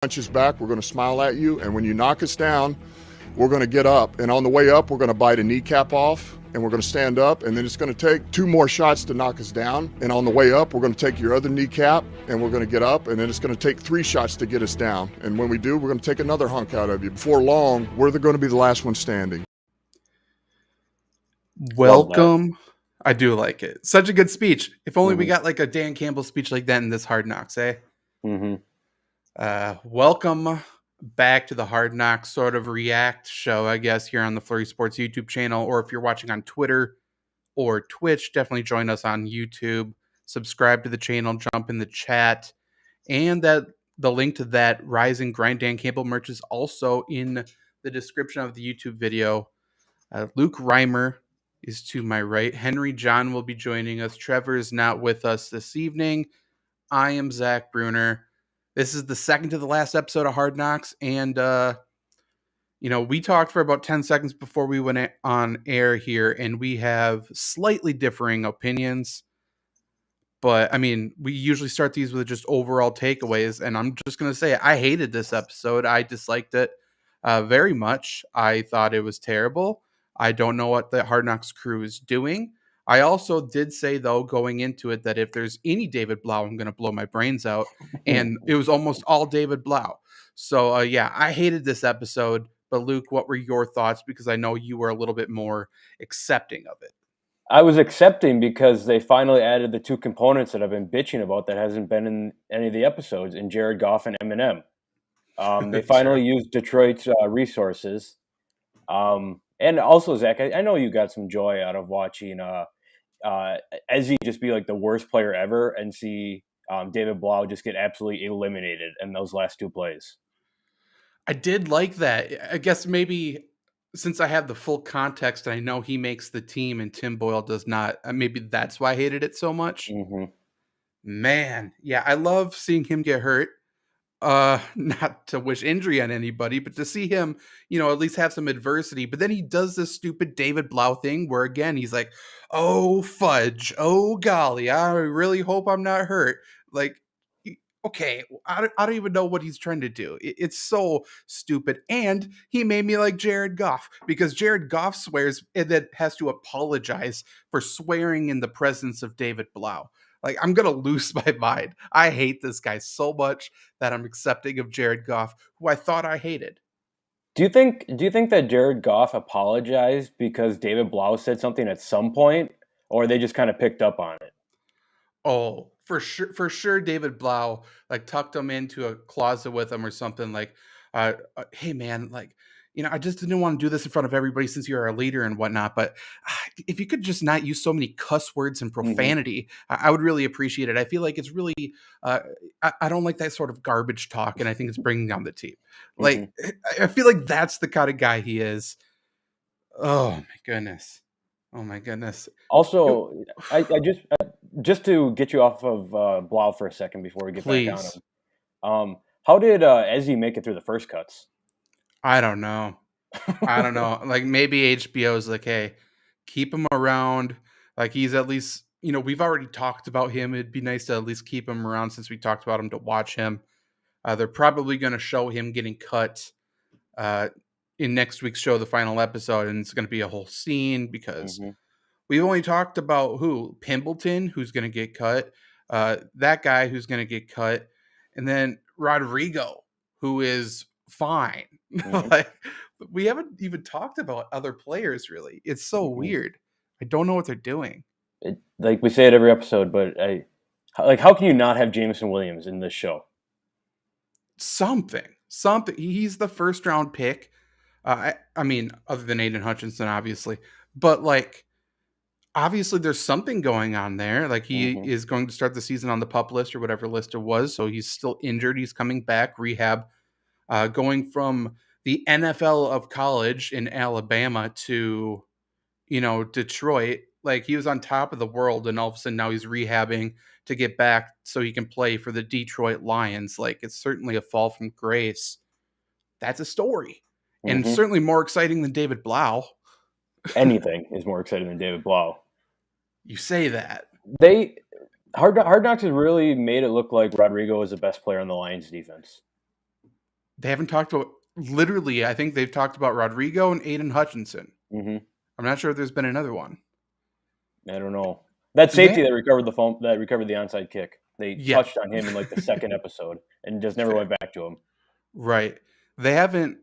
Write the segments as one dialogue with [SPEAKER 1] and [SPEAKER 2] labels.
[SPEAKER 1] punches back, we're going to smile at you, and when you knock us down, we're going to get up, and on the way up, we're going to bite a kneecap off, and we're going to stand up, and then it's going to take 2 more shots to knock us down, and on the way up, we're going to take your other kneecap, and we're going to get up, and then it's going to take 3 shots to get us down, and when we do, we're going to take another hunk out of you. Before long, we're going to be the last one standing.
[SPEAKER 2] Welcome. I do like it. Such a good speech. If only we got like a Dan Campbell speech like that in this Hard Knocks, eh? Welcome back to the Hard Knocks sort of react show, I guess, here on the Flurry Sports YouTube channel. Or if you're watching on Twitter or Twitch, definitely join us on YouTube. Subscribe to the channel, jump in the chat. And that the link to that Rise and Grind Dan Campbell merch is also in the description of the YouTube video. Luke Reimer is to my right. Henry John will be joining us. Trevor is not with us this evening. I am Zach Bruner. This is the second to the last episode of Hard Knocks, and we talked for about 10 seconds before we went on air here, and we have slightly differing opinions. But I mean, we usually start these with just overall takeaways, and I'm just gonna say I hated this episode. I disliked it very much. I thought it was terrible. I don't know what the Hard Knocks crew is doing. I also did say, though, going into it, that if there's any David Blau, I'm going to blow my brains out. And it was almost all David Blau. So, I hated this episode. But, Luke, what were your thoughts? Because I know you were a little bit more accepting of it.
[SPEAKER 3] I was accepting because they finally added the 2 components that I've been bitching about that hasn't been in any of the episodes, in Jared Goff and Eminem. They finally used Detroit's resources. And also, Zach, I know you got some joy out of watching Ezzy just be like the worst player ever and see David Blau just get absolutely eliminated in those last 2 plays.
[SPEAKER 2] I did like that. I guess maybe since I have the full context and I know he makes the team and Tim Boyle does not, maybe that's why I hated it so much. Man, yeah, I love seeing him get hurt. Not to wish injury on anybody, but to see him, at least have some adversity. But then he does this stupid David Blau thing where, again, he's like, oh, fudge. Oh, golly. I really hope I'm not hurt. Like, okay, I don't even know what he's trying to do. It's so stupid. And he made me like Jared Goff, because Jared Goff swears and then has to apologize for swearing in the presence of David Blau. Like, I'm going to lose my mind. I hate this guy so much that I'm accepting of Jared Goff, who I thought I hated.
[SPEAKER 3] Do you think that Jared Goff apologized because David Blau said something at some point, or they just kind of picked up on it?
[SPEAKER 2] Oh, for sure David Blau like tucked him into a closet with him or something, like, hey man, like, I just didn't want to do this in front of everybody since you're our leader and whatnot. But if you could just not use so many cuss words and profanity, I would really appreciate it. I feel like it's really, I don't like that sort of garbage talk, and I think it's bringing down the team. Like, I feel like that's the kind of guy he is. Oh my goodness.
[SPEAKER 3] Also, I just to get you off of Blau for a second before we get back on him. How did Ezzy make it through the first cuts?
[SPEAKER 2] I don't know. Like, maybe HBO's like, hey, keep him around. Like, he's at least, we've already talked about him. It'd be nice to at least keep him around since we talked about him, to watch him. They're probably going to show him getting cut in next week's show, the final episode. And it's going to be a whole scene because we've only talked about Pimbleton, who's going to get cut. That guy who's going to get cut. And then Rodrigo, who is fine. Like, we haven't even talked about other players, really. It's so weird. I don't know what they're doing.
[SPEAKER 3] Like we say it every episode, but how can you not have Jameson Williams in this show?
[SPEAKER 2] Something. He's the first round pick. I mean, other than Aiden Hutchinson, obviously, but like, obviously there's something going on there. Like, he is going to start the season on the PUP list or whatever list it was. So he's still injured. He's coming back, rehab. Going from the NFL of college in Alabama to, Detroit, like, he was on top of the world, and all of a sudden now he's rehabbing to get back so he can play for the Detroit Lions. Like, it's certainly a fall from grace. That's a story. And certainly more exciting than David Blau.
[SPEAKER 3] Anything is more exciting than David Blau.
[SPEAKER 2] You say that.
[SPEAKER 3] Hard Knocks has really made it look like Rodrigo is the best player on the Lions defense.
[SPEAKER 2] They haven't talked about, literally, I think they've talked about Rodrigo and Aiden Hutchinson.
[SPEAKER 3] Mm-hmm.
[SPEAKER 2] I'm not sure if there's been another one.
[SPEAKER 3] I don't know. That
[SPEAKER 2] They-
[SPEAKER 3] safety that recovered the onside kick. They
[SPEAKER 2] Yeah.
[SPEAKER 3] touched on him in like the second episode and just never
[SPEAKER 2] Fair.
[SPEAKER 3] went back to him.
[SPEAKER 2] Right. They haven't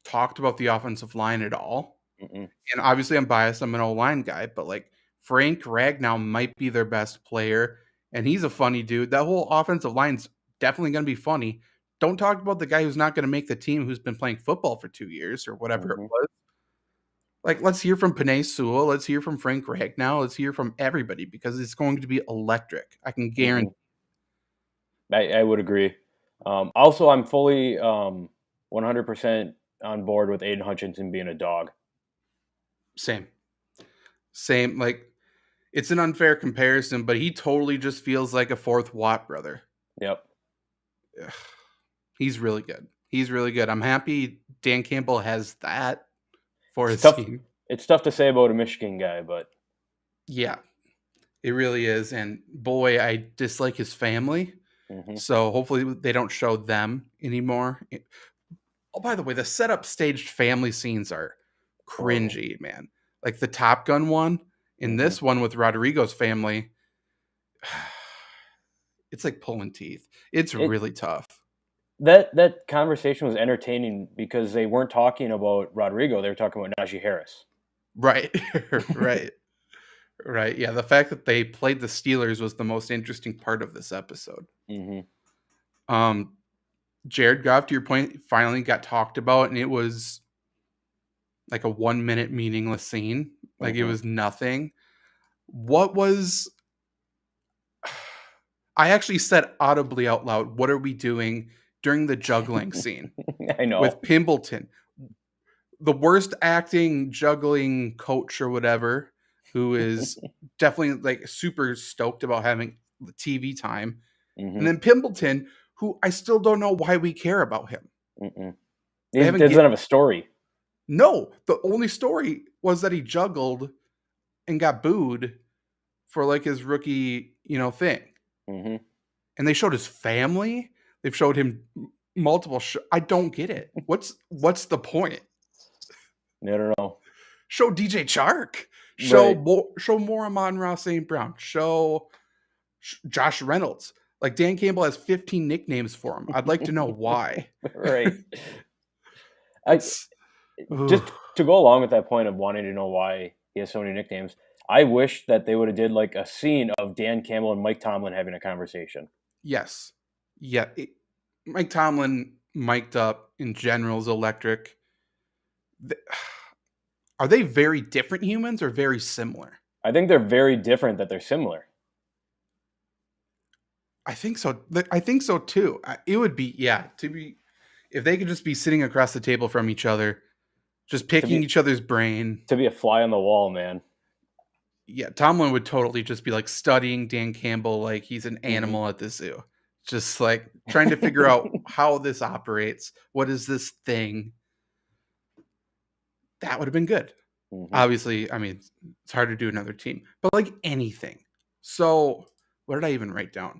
[SPEAKER 2] talked about the offensive line at all.
[SPEAKER 3] Mm-mm.
[SPEAKER 2] And obviously I'm biased. I'm an O-line guy, but like Frank Ragnow might be their best player. And he's a funny dude. That whole offensive line's definitely going to be funny. Don't talk about the guy who's not going to make the team, who's been playing football for 2 years or whatever it was. Like, let's hear from Penei Sewell. Let's hear from Frank Ragnow. Let's hear from everybody because it's going to be electric. I can guarantee.
[SPEAKER 3] I would agree. Also, I'm fully 100% on board with Aiden Hutchinson being a dog.
[SPEAKER 2] Same. Like, it's an unfair comparison, but he totally just feels like a fourth Watt brother.
[SPEAKER 3] Yep.
[SPEAKER 2] Ugh. He's really good. He's really good. I'm happy Dan Campbell has that for his team.
[SPEAKER 3] It's tough to say about a Michigan guy, but
[SPEAKER 2] yeah, it really is. And boy, I dislike his family. So hopefully they don't show them anymore. Oh, by the way, the setup staged family scenes are cringy, man. Like the Top Gun one and this one with Rodrigo's family. It's like pulling teeth. It's really tough.
[SPEAKER 3] That conversation was entertaining because they weren't talking about Rodrigo. They were talking about Najee Harris.
[SPEAKER 2] Right. Right. Yeah. The fact that they played the Steelers was the most interesting part of this episode. Jared Goff, to your point, finally got talked about, and it was like a 1 minute meaningless scene. Like it was nothing. I actually said audibly out loud, what are we doing during the juggling scene?
[SPEAKER 3] I know.
[SPEAKER 2] With Pimbleton, the worst acting juggling coach or whatever, who is definitely like super stoked about having the TV time. And then Pimbleton, who I still don't know why we care about him.
[SPEAKER 3] He doesn't have a story.
[SPEAKER 2] No, the only story was that he juggled and got booed for like his rookie, thing. And they showed his family. They've showed him multiple. I don't get it. What's the point?
[SPEAKER 3] I don't know.
[SPEAKER 2] Show DJ Chark. Show more Amon-Ra St. Brown. Show Josh Reynolds. Like Dan Campbell has 15 nicknames for him. I'd like to know why.
[SPEAKER 3] Right. Just to go along with that point of wanting to know why he has so many nicknames, I wish that they would have did like a scene of Dan Campbell and Mike Tomlin having a conversation.
[SPEAKER 2] Yes. Yeah. Mike Tomlin mic'd up in general is electric. Are they very different humans or very similar?
[SPEAKER 3] I think they're very different that they're similar.
[SPEAKER 2] I think so. I think so too. It would be, if they could just be sitting across the table from each other, just picking each other's brain.
[SPEAKER 3] To be a fly on the wall, man.
[SPEAKER 2] Yeah, Tomlin would totally just be like studying Dan Campbell like he's an animal at the zoo. Just like trying to figure out how this operates. What is this thing? That would have been good. Obviously, I mean, it's hard to do another team. But like anything. So, what did I even write down?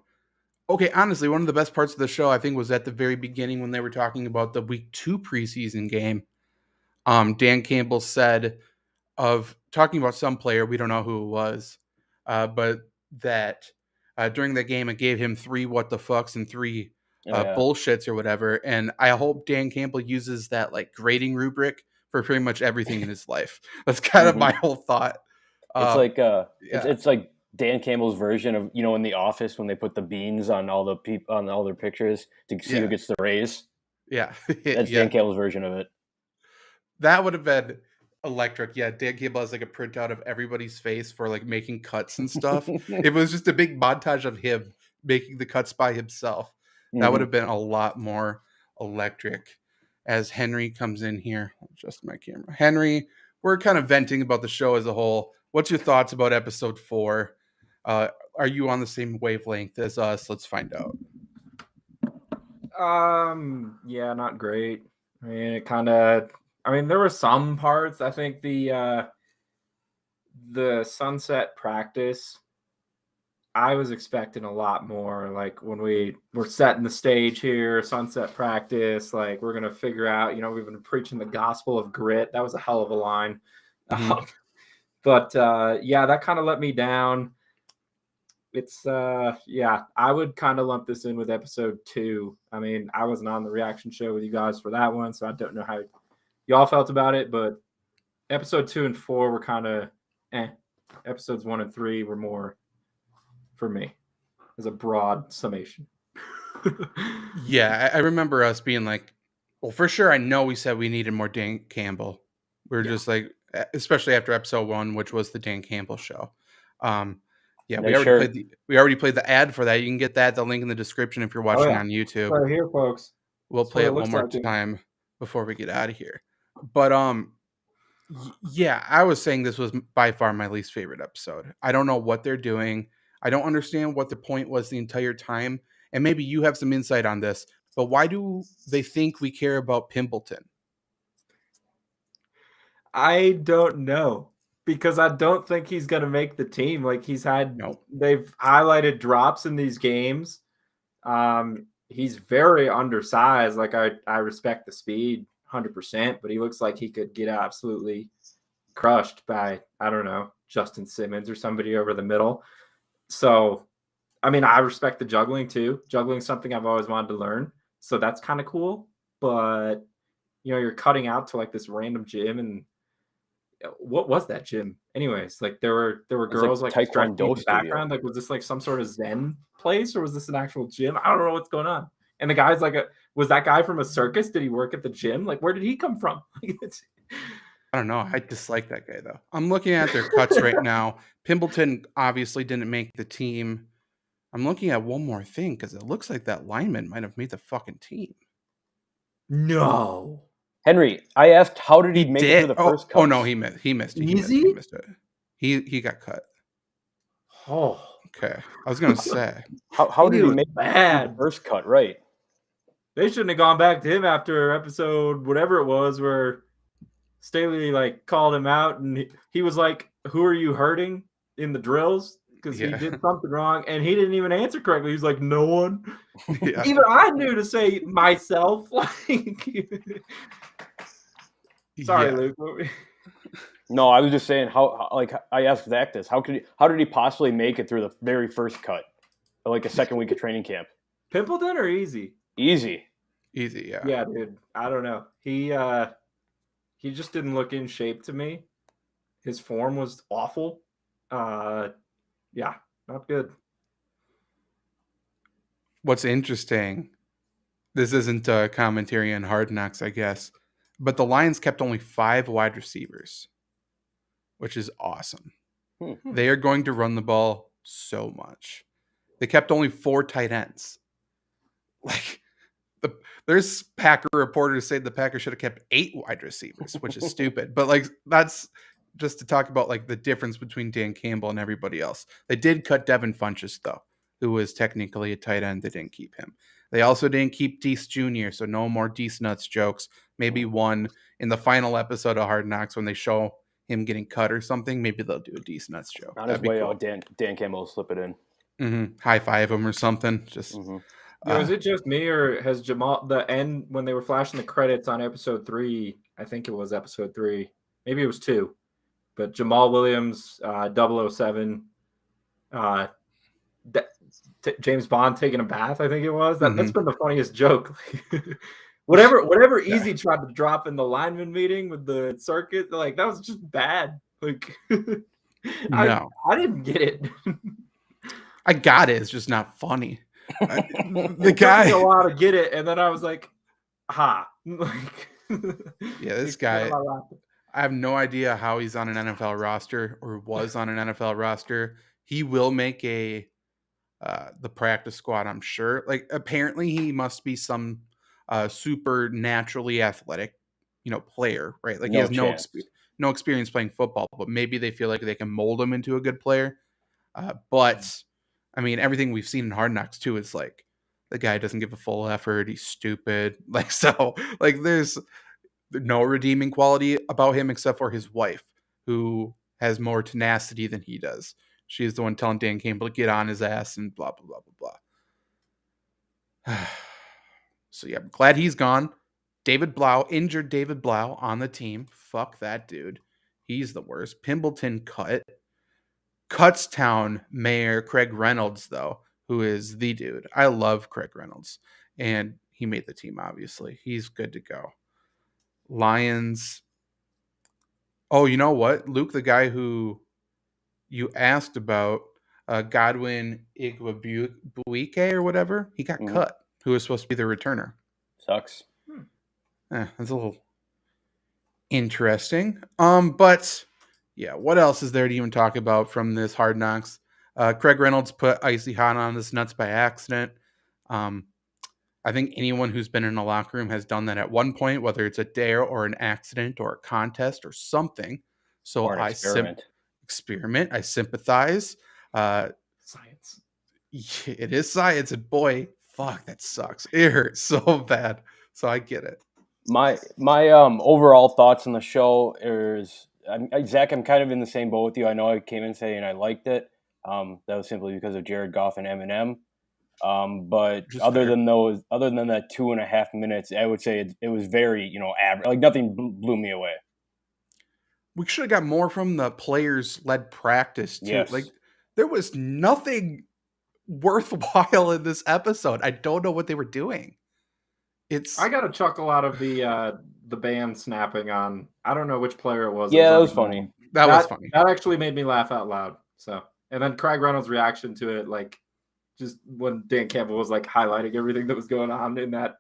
[SPEAKER 2] Okay, honestly, one of the best parts of the show, I think, was at the very beginning when they were talking about the week 2 preseason game. Dan Campbell said of talking about some player, we don't know who it was, but that during the game, it gave him 3 what the fucks and 3 bullshits or whatever. And I hope Dan Campbell uses that like grading rubric for pretty much everything in his life. That's kind of my whole thought.
[SPEAKER 3] It's like Dan Campbell's version of, in The Office when they put the beans on all the people on all their pictures to see who gets the raise.
[SPEAKER 2] Yeah.
[SPEAKER 3] That's Dan Campbell's version of it.
[SPEAKER 2] That would have been electric. Yeah, Dan Campbell has like a printout of everybody's face for like making cuts and stuff. It was just a big montage of him making the cuts by himself. That would have been a lot more electric. As Henry comes in here, I'll adjust my camera. Henry, we're kind of venting about the show as a whole. What's your thoughts about episode 4? Are you on the same wavelength as us? Let's find out.
[SPEAKER 4] Yeah, not great. I mean, there were some parts. I think the sunset practice, I was expecting a lot more. Like when we were setting the stage here, sunset practice, like we're gonna figure out. We've been preaching the gospel of grit. That was a hell of a line.
[SPEAKER 2] Mhm.
[SPEAKER 4] But that kind of let me down. It's I would kind of lump this in with episode 2. I mean, I wasn't on the reaction show with you guys for that one, so I don't know how y'all felt about it, but episode 2 and 4 were kind of episodes 1 and 3 were more for me as a broad summation.
[SPEAKER 2] Yeah, I remember us being like, well, for sure, I know we said we needed more Dan Campbell. We were just like, especially after episode 1, which was the Dan Campbell show. Yeah, we already played the ad for that. You can get that, the link in the description if you're watching on YouTube.
[SPEAKER 4] Right here, folks.
[SPEAKER 2] We'll play it one more time before we get out of here. But yeah, I was saying this was by far my least favorite episode. I don't know what they're doing. I don't understand what the point was the entire time. And maybe you have some insight on this, but why do they think we care about Pimpleton?
[SPEAKER 4] I don't know, because I don't think he's going to make the team. Like they've highlighted drops in these games. He's very undersized. Like I respect the speed 100%, but he looks like he could get absolutely crushed by, I don't know, Justin Simmons or somebody over the middle. So, I mean, I respect the juggling too. Juggling something I've always wanted to learn. So that's kind of cool. But, you're cutting out to like this random gym, and what was that gym? Anyways, like there were girls like
[SPEAKER 3] Taekwondo
[SPEAKER 4] in the background. Like, was this like some sort of Zen place, or was this an actual gym? I don't know what's going on. And the guy's like, was that guy from a circus? Did he work at the gym? Like, where did he come from?
[SPEAKER 2] I don't know. I dislike that guy though. I'm looking at their cuts right now. Pimpleton obviously didn't make the team. I'm looking at one more thing because it looks like that lineman might have made the fucking team.
[SPEAKER 4] No.
[SPEAKER 3] Henry, I asked, how did he make it to the first cut?
[SPEAKER 2] Oh no, he missed. He missed it. He missed it. He got cut.
[SPEAKER 4] Oh,
[SPEAKER 2] okay. I was gonna say,
[SPEAKER 3] how did he make the first cut? Right.
[SPEAKER 4] They shouldn't have gone back to him after episode whatever it was, where Staley like called him out, and he was like, "Who are you hurting in the drills?" Because he did something wrong, and he didn't even answer correctly. He's like, "No one." Yeah. Even I knew to say myself. Like, sorry, Luke.
[SPEAKER 3] No, I was just saying how. Like, I asked Zach this: how did he possibly make it through the very first cut, like a second week of training camp?
[SPEAKER 4] Pimpleton or Easy?
[SPEAKER 3] Easy.
[SPEAKER 2] Yeah.
[SPEAKER 4] Yeah, dude. I don't know. He just didn't look in shape to me. His form was awful. Yeah, not good.
[SPEAKER 2] What's interesting, this isn't a commentary on Hard Knocks, I guess, but the Lions kept only 5 wide receivers, which is awesome. They are going to run the ball so much. They kept only 4 tight ends. Like, there's Packer reporters say the Packers should have kept 8 wide receivers, which is stupid. But like, that's just to talk about like the difference between Dan Campbell and everybody else. They did cut Devin Funchess though, who was technically a tight end. They didn't keep him. They also didn't keep Duce Jr., so no more Duce Nuts jokes. Maybe one in the final episode of Hard Knocks when they show him getting cut or something. Maybe they'll do a Duce Nuts joke.
[SPEAKER 3] On his way out, Dan Campbell will slip it in.
[SPEAKER 2] Mm-hmm. High five him or something. Just.
[SPEAKER 4] Was it just me, or has Jamal, the end when they were flashing the credits on episode 3? I think it was episode 3. Maybe it was 2. But Jamal Williams, 007, James Bond taking a bath, I think it was. That's been the funniest joke. whatever Easy tried to drop in the lineman meeting with the circuit, like that was just bad. Like,
[SPEAKER 2] no,
[SPEAKER 4] I didn't get it.
[SPEAKER 2] I got it. It's just not funny. The guy
[SPEAKER 4] a lot to get it, and then I was like, "Ha!" Like,
[SPEAKER 2] yeah, this guy. I have no idea how he's on an NFL roster or was on an NFL roster. He will make the practice squad, I'm sure. Like, apparently, he must be some super naturally athletic, player, right? Like, he has no experience playing football, but maybe they feel like they can mold him into a good player. But I mean, everything we've seen in Hard Knocks too is like the guy doesn't give a full effort. He's stupid. Like, so like there's no redeeming quality about him except for his wife, who has more tenacity than he does. She is the one telling Dan Campbell to get on his ass and blah, blah, blah, blah, blah. So, yeah, I'm glad he's gone. Injured David Blau on the team. Fuck that dude. He's the worst. Pimbleton cut. Cutstown Mayor Craig Reynolds, though, who is the dude. I love Craig Reynolds. And he made the team, obviously. He's good to go. Lions. Oh, you know what? Luke, the guy who you asked about, Godwin Igwebuike or whatever, he got cut, who was supposed to be the returner.
[SPEAKER 3] Sucks.
[SPEAKER 2] That's a little interesting. But yeah, what else is there to even talk about from this Hard Knocks? Craig Reynolds put Icy Hot on his nuts by accident. I think anyone who's been in a locker room has done that at one point, whether it's a dare or an accident or a contest or something. So
[SPEAKER 3] Or an experiment.
[SPEAKER 2] I sympathize.
[SPEAKER 4] Science.
[SPEAKER 2] It is science, and boy, fuck, that sucks. It hurts so bad. So I get it.
[SPEAKER 3] My overall thoughts on the show is, Zach, I'm kind of in the same boat with you. I know I came in saying I liked it. That was simply because of Jared Goff and Eminem. But other than that 2.5 minutes, I would say it was very, average. Like nothing blew me away.
[SPEAKER 2] We should have got more from the players-led practice too.
[SPEAKER 3] Yes.
[SPEAKER 2] Like there was nothing worthwhile in this episode. I don't know what they were doing.
[SPEAKER 4] I got a chuckle out of the band snapping on. I don't know which player it was.
[SPEAKER 3] Yeah, that was funny.
[SPEAKER 2] That was funny.
[SPEAKER 4] That actually made me laugh out loud. So, and then Craig Reynolds' reaction to it, like just when Dan Campbell was like highlighting everything that was going on in that,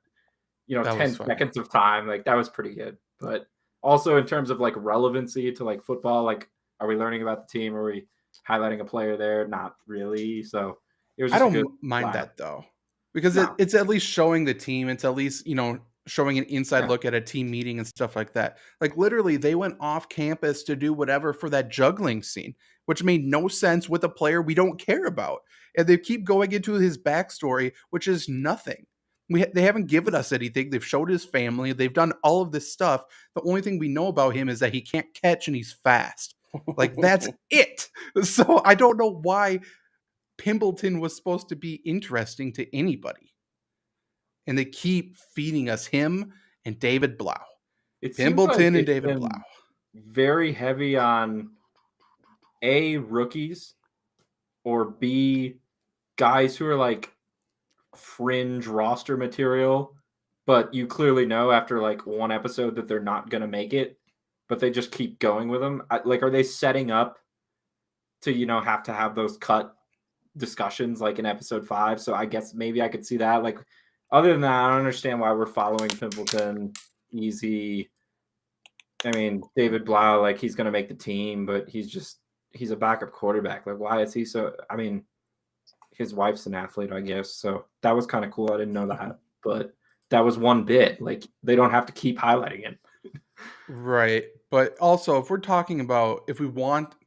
[SPEAKER 4] 10 seconds of time, like that was pretty good. But also in terms of like relevancy to like football, like are we learning about the team? Are we highlighting a player there? Not really. So it was. Just
[SPEAKER 2] I don't mind that though. Because it's at least showing the team. It's at least, showing an inside look at a team meeting and stuff like that. Like literally they went off campus to do whatever for that juggling scene, which made no sense with a player we don't care about. And they keep going into his backstory, which is nothing. They haven't given us anything. They've showed his family. They've done all of this stuff. The only thing we know about him is that he can't catch and he's fast. Like that's it. So I don't know why Pimbleton was supposed to be interesting to anybody. And they keep feeding us him and David Blau. Pimbleton and David Blau.
[SPEAKER 4] Very heavy on A, rookies, or B, guys who are like fringe roster material, but you clearly know after like one episode that they're not going to make it, but they just keep going with them. Like, are they setting up to, have to have those cut discussions like in episode 5? So I guess maybe I could see that. Like, other than that, I don't understand why we're following Pimbleton. Easy. I mean, David Blau, like he's going to make the team, but he's a backup quarterback. Like, why is he so? I mean, his wife's an athlete, I guess. So that was kind of cool. I didn't know that, but that was one bit. Like, they don't have to keep highlighting it.
[SPEAKER 2] Right. But also, if we're talking about,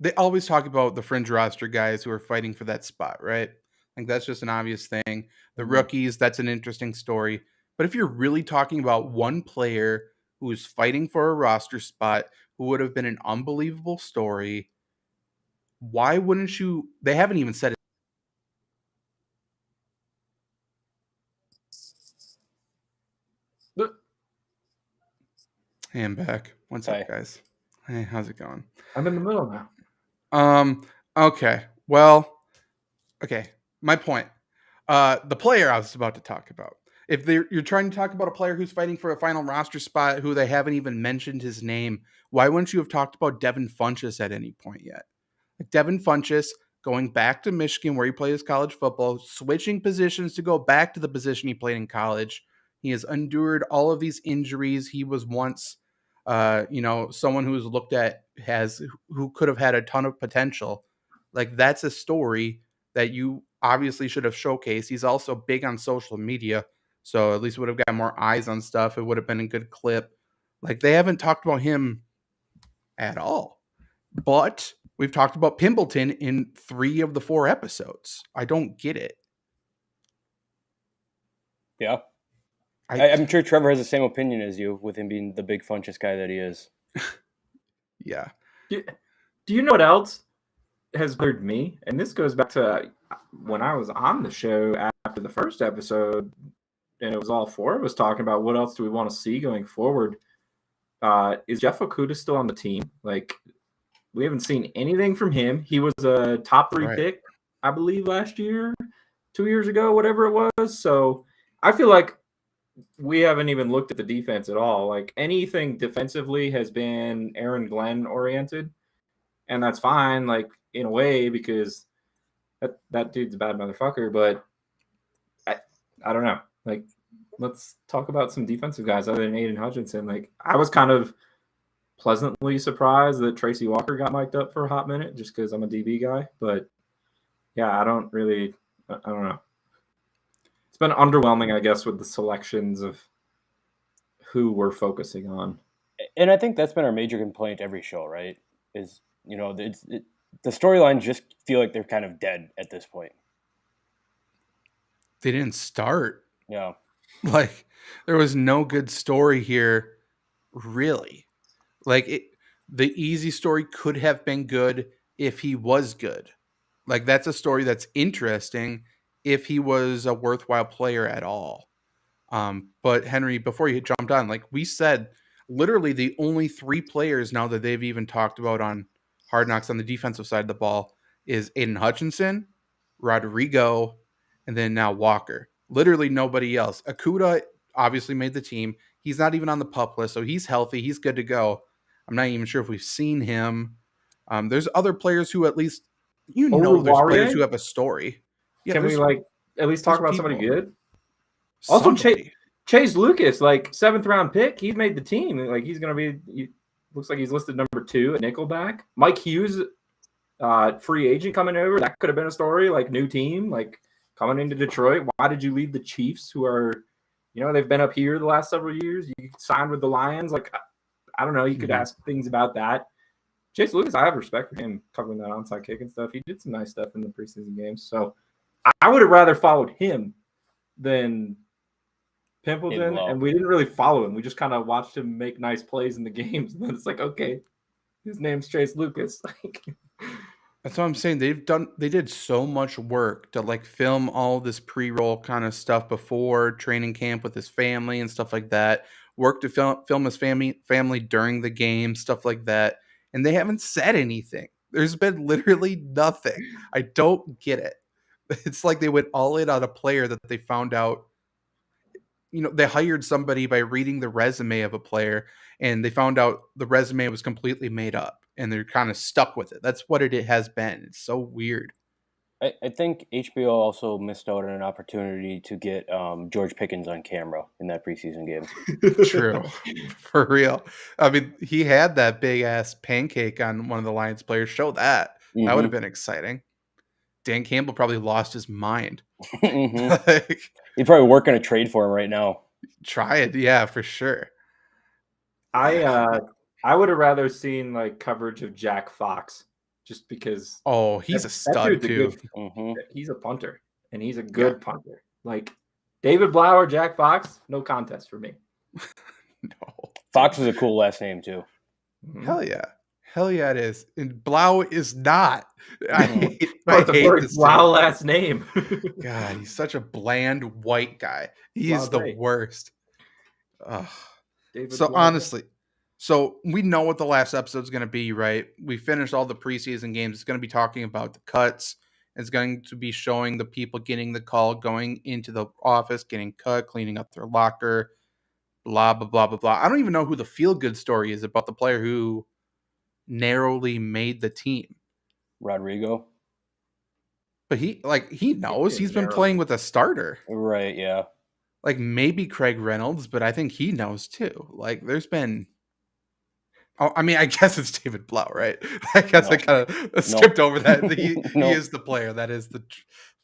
[SPEAKER 2] they always talk about the fringe roster guys who are fighting for that spot, right? Like, that's just an obvious thing. The rookies, that's an interesting story. But if you're really talking about one player who's fighting for a roster spot, who would have been an unbelievable story, why wouldn't you? They haven't even said it. Hey, I'm back. What's up, guys? Hey, how's it going?
[SPEAKER 4] I'm in the middle now.
[SPEAKER 2] Okay. Well, okay. My point. The player I was about to talk about. If you're trying to talk about a player who's fighting for a final roster spot who they haven't even mentioned his name, why wouldn't you have talked about Devin Funchess at any point yet? Like Devin Funchess going back to Michigan where he plays college football, switching positions to go back to the position he played in college. He has endured all of these injuries. He was once, someone who was looked at who could have had a ton of potential. Like that's a story that you obviously should have showcased. He's also big on social media, so at least would have got more eyes on stuff. It would have been a good clip. Like they haven't talked about him at all, but we've talked about Pimbleton in 3 of the 4 episodes. I don't get it.
[SPEAKER 3] Yeah. I'm sure Trevor has the same opinion as you with him being the big Funchess guy that he is.
[SPEAKER 2] Yeah.
[SPEAKER 4] Do you know what else? has bothered me, and this goes back to when I was on the show after the first episode, and it was all four of us talking about what else do we want to see going forward. Is Jeff Okuda still on the team? Like, we haven't seen anything from him. He was a top 3 pick, I believe, last year, 2 years ago, whatever it was. So I feel like we haven't even looked at the defense at all. Like, anything defensively has been Aaron Glenn oriented, and that's fine, like, in a way, because that dude's a bad motherfucker. But I don't know. Like, let's talk about some defensive guys other than Aiden Hutchinson. Like, I was kind of pleasantly surprised that Tracy Walker got mic'd up for a hot minute just because I'm a DB guy. But yeah, I don't know. It's been underwhelming, I guess, with the selections of who we're focusing on.
[SPEAKER 3] And I think that's been our major complaint every show, right? Is, you know, the storylines just feel like they're kind of dead at this point.
[SPEAKER 2] They didn't start.
[SPEAKER 3] Yeah.
[SPEAKER 2] Like, there was no good story here, really. Like, the easy story could have been good if he was good. Like, that's a story that's interesting if he was a worthwhile player at all. But Henry, before you jumped on, like we said, literally the only 3 players now that they've even talked about on Hard Knocks on the defensive side of the ball is Aiden Hutchinson, Rodrigo, and then now Walker. Literally nobody else. Okuda obviously made the team. He's not even on the PUP list, so he's healthy. He's good to go. I'm not even sure if we've seen him. There's other players who at least, there's players who have a story. Yeah,
[SPEAKER 4] can we at least talk about somebody good?
[SPEAKER 2] Also,
[SPEAKER 4] Chase Lucas, like 7th round pick, he's made the team. Like, he's going to be, looks like he's listed number 2 at nickelback. Mike Hughes, free agent coming over. That could have been a story, like new team, like coming into Detroit. Why did you leave the Chiefs, who are, they've been up here the last several years? You signed with the Lions. Like, I don't know. You could ask things about that. Chase Lucas, I have respect for him covering that onside kick and stuff. He did some nice stuff in the preseason games. So I would have rather followed him than Pimpleton, and we didn't really follow him. We just kind of watched him make nice plays in the games. And then it's like, okay, his name's Chase Lucas.
[SPEAKER 2] That's what I'm saying. They did so much work to like film all this pre-roll kind of stuff before training camp with his family and stuff like that. Work to film his family during the game, stuff like that. And they haven't said anything. There's been literally nothing. I don't get it. It's like they went all in on a player that they found out. They hired somebody by reading the resume of a player, and they found out the resume was completely made up, and they're kind of stuck with it. That's what it has been. It's so weird.
[SPEAKER 3] I think HBO also missed out on an opportunity to get George Pickens on camera in that preseason game.
[SPEAKER 2] True. For real. I mean, he had that big-ass pancake on one of the Lions players. Show that. Mm-hmm. That would have been exciting. Dan Campbell probably lost his mind.
[SPEAKER 3] Mm-hmm. He's probably working a trade for him right now.
[SPEAKER 2] Try it, yeah, for sure.
[SPEAKER 4] I would have rather seen like coverage of Jack Fox, just because.
[SPEAKER 2] Oh, he's a stud too.
[SPEAKER 4] He's a punter, and he's a good punter. Like David Blau or Jack Fox, no contest for me.
[SPEAKER 2] No,
[SPEAKER 3] Fox is a cool last name too.
[SPEAKER 2] Hell yeah, it is. And Blau is not. I hate
[SPEAKER 4] this Blau last name.
[SPEAKER 2] God, he's such a bland white guy. He is the worst. So honestly, we know what the last episode is going to be, right? We finished all the preseason games. It's going to be talking about the cuts. It's going to be showing the people getting the call, going into the office, getting cut, cleaning up their locker, blah, blah, blah, blah, blah. I don't even know who the feel-good story is about the player who narrowly made the team.
[SPEAKER 3] Rodrigo.
[SPEAKER 2] But he knows he's been playing with a starter.
[SPEAKER 3] Right, yeah.
[SPEAKER 2] Like maybe Craig Reynolds, but I think he knows too. Like there's been I guess it's David Blau, right? I guess I kind of skipped over that. He is the player. That is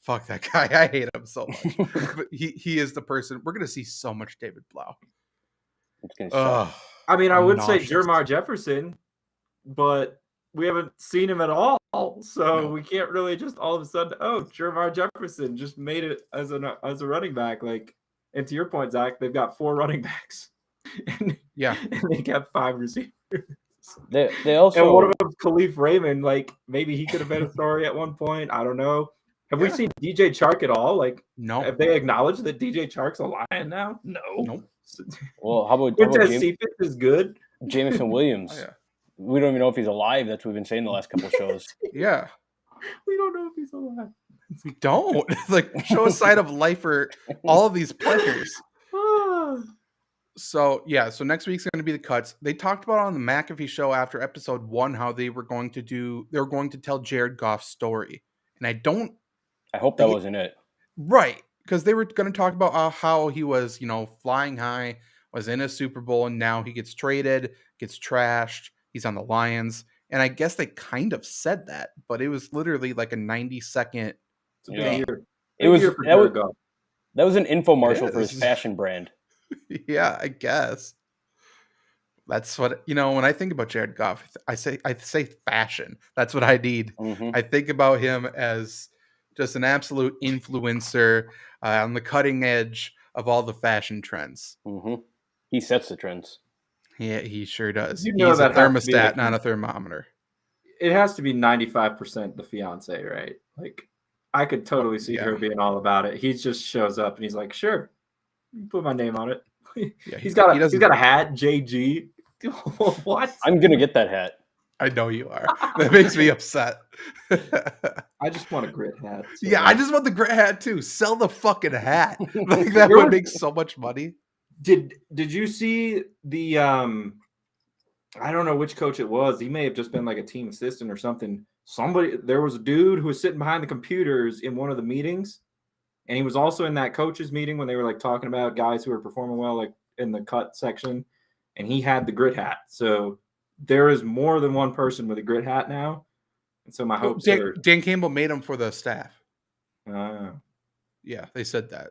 [SPEAKER 2] fuck that guy. I hate him so much. But he is the person. We're gonna see so much David Blau.
[SPEAKER 4] I mean, I would say Jermar Jefferson, but we haven't seen him at all, so we can't really just all of a sudden, Jermar Jefferson just made it as a running back. Like, and to your point, Zach, they've got 4 running backs, and they got 5 receivers.
[SPEAKER 3] They also,
[SPEAKER 4] and what about Khalif Raymond? Like maybe he could have been a story at one point. I don't know. Have we seen DJ Chark at all? Like,
[SPEAKER 2] no.
[SPEAKER 4] Have they acknowledged that DJ Chark's a Lion now? No.
[SPEAKER 2] Nope.
[SPEAKER 3] Well, how about
[SPEAKER 4] Cephas is good?
[SPEAKER 3] Jameson Williams?
[SPEAKER 2] Oh, yeah.
[SPEAKER 3] We don't even know if he's alive. That's what we've been saying the last couple of shows.
[SPEAKER 2] Yeah.
[SPEAKER 4] We don't know if he's alive.
[SPEAKER 2] We don't. Like, show a side of life for all of these players. So next week's going to be the cuts. They talked about on the McAfee show after episode 1 how they were going to tell Jared Goff's story. And
[SPEAKER 3] I hope that wasn't it.
[SPEAKER 2] Right. Because they were going to talk about how he was, flying high, was in a Super Bowl, and now he gets traded, gets trashed. He's on the Lions. And I guess they kind of said that, but it was literally like a 90-second
[SPEAKER 3] Yeah.
[SPEAKER 4] That
[SPEAKER 3] was an infomercial for his fashion brand.
[SPEAKER 2] Yeah, I guess. That's what, when I think about Jared Goff, I say fashion. That's what I need.
[SPEAKER 3] Mm-hmm.
[SPEAKER 2] I think about him as just an absolute influencer on the cutting edge of all the fashion trends.
[SPEAKER 3] Mm-hmm. He sets the trends.
[SPEAKER 2] Yeah, he sure does.
[SPEAKER 4] You know
[SPEAKER 2] He's
[SPEAKER 4] that
[SPEAKER 2] a thermostat, not a thermometer.
[SPEAKER 4] It has to be 95% the fiance, right? Like, I could totally see her being all about it. He just shows up and he's like, "Sure, put my name on it." Yeah, he's got a hat, JG. What?
[SPEAKER 3] I'm gonna get that hat.
[SPEAKER 2] I know you are. That makes me upset.
[SPEAKER 4] I just want a grit hat. So.
[SPEAKER 2] Yeah, I just want the grit hat too. Sell the fucking hat. Like, that would make so much money.
[SPEAKER 4] Did you see the I don't know which coach it was. He may have just been like a team assistant or something. There was a dude who was sitting behind the computers in one of the meetings, and he was also in that coaches meeting when they were like talking about guys who were performing well, like in the cut section, and he had the grit hat. So there is more than one person with a grit hat now. And so my hopes are
[SPEAKER 2] Dan Campbell made them for the staff. Yeah, they said that.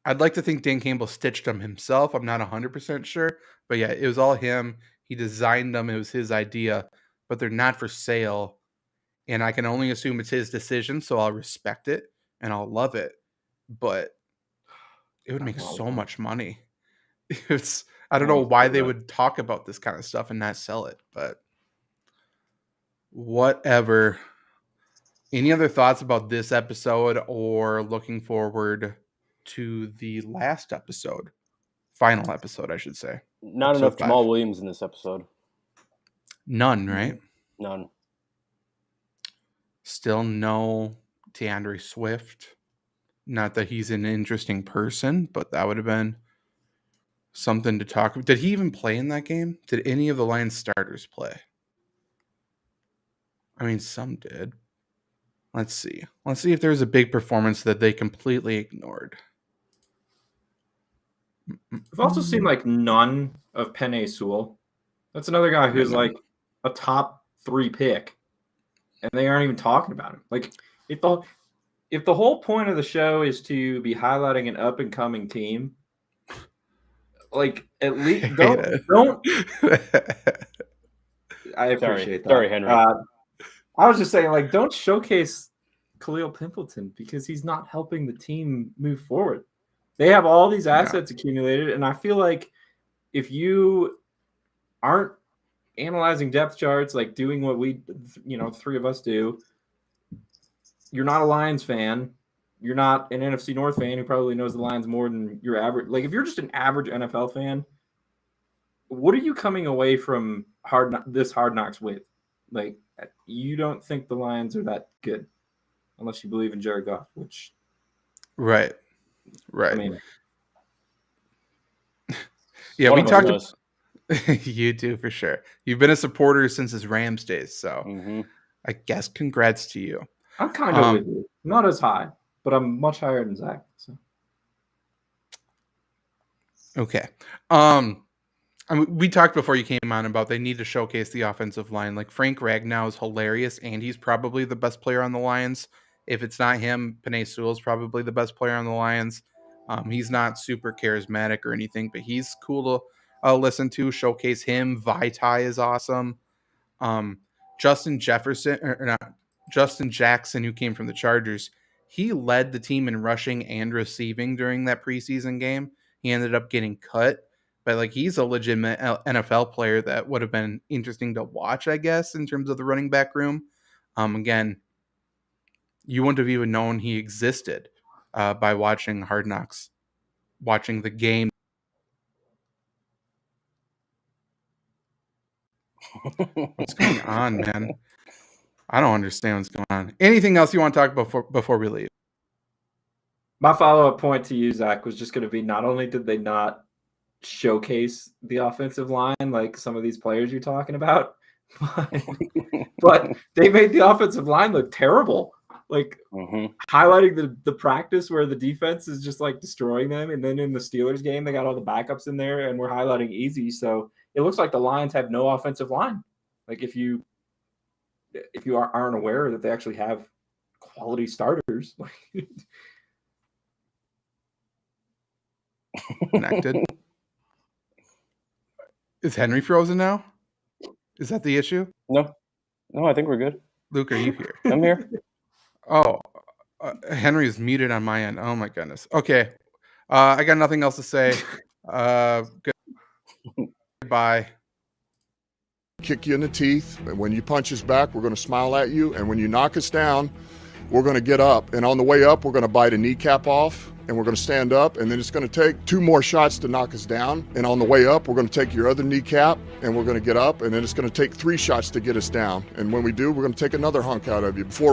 [SPEAKER 2] I'd like to think Dan Campbell stitched them himself. I'm not 100% sure. But yeah, it was all him. He designed them. It was his idea. But they're not for sale. And I can only assume it's his decision, so I'll respect it and I'll love it. But it would make so much money. I don't know why they would talk about this kind of stuff and not sell it. But whatever. Any other thoughts about this episode or looking forward to the last episode? Final episode, I should say.
[SPEAKER 3] Not enough Jamal Williams in this episode.
[SPEAKER 2] None, right?
[SPEAKER 3] None.
[SPEAKER 2] Still no DeAndre Swift. Not that he's an interesting person, but that would have been something to talk about. Did he even play in that game? Did any of the Lions starters play? I mean, some did. Let's see. Let's see if there's a big performance that they completely ignored.
[SPEAKER 4] I've also seen like none of Penei Sewell. That's another guy who's like a top 3 pick, and they aren't even talking about him. Like, if the whole point of the show is to be highlighting an up and coming team, like at least don't. I appreciate that.
[SPEAKER 3] Sorry, Henry.
[SPEAKER 4] I was just saying, like, don't showcase Khalil Pimpleton because he's not helping the team move forward. They have all these assets accumulated, and I feel like if you aren't analyzing depth charts, like doing what we, 3 of us do, you're not a Lions fan. You're not an NFC North fan who probably knows the Lions more than your average. Like, if you're just an average NFL fan, what are you coming away from this Hard Knocks with? Like, you don't think the Lions are that good unless you believe in Jared Goff, which...
[SPEAKER 2] Right. I
[SPEAKER 4] mean...
[SPEAKER 2] Yeah, we talked about... You do, for sure. You've been a supporter since his Rams days, so I guess congrats to you.
[SPEAKER 4] I'm kind of with you. Not as high, but I'm much higher than Zach. So.
[SPEAKER 2] Okay. I mean, we talked before you came on about they need to showcase the offensive line. Like, Frank Ragnow is hilarious, and he's probably the best player on the Lions. If it's not him, Penei Sewell is probably the best player on the Lions. He's not super charismatic or anything, but he's cool to listen to. Showcase him. Vaitai is awesome. Justin Jackson, who came from the Chargers, he led the team in rushing and receiving during that preseason game. He ended up getting cut. but like he's a legitimate NFL player that would have been interesting to watch, I guess, in terms of the running back room. Again, you wouldn't have even known he existed by watching Hard Knocks, watching the game. What's going on, man? I don't understand what's going on. Anything else you want to talk about before we leave?
[SPEAKER 4] My follow-up point to you, Zach, was just going to be, not only did they not showcase the offensive line like some of these players you're talking about, but they made the offensive line look terrible. Like highlighting the practice where the defense is just like destroying them, and then in the Steelers game they got all the backups in there and we're highlighting easy. So it looks like the Lions have no offensive line. Like if you aren't aware that they actually have quality starters.
[SPEAKER 2] Connected. Is Henry frozen now? Is that the issue?
[SPEAKER 3] No, I think we're good.
[SPEAKER 2] Luke, are you here?
[SPEAKER 3] I'm here.
[SPEAKER 2] Oh, Henry's muted on my end. Oh my goodness. Okay, I got nothing else to say. Goodbye.
[SPEAKER 1] Kick you in the teeth. When you punch us back, we're going to smile at you. And when you knock us down, we're going to get up. And on the way up, we're going to bite a kneecap off. And we're going to stand up. And then it's going to take 2 more shots to knock us down. And on the way up, we're going to take your other kneecap. And we're going to get up. And then it's going to take 3 shots to get us down. And when we do, we're going to take another hunk out of you. Before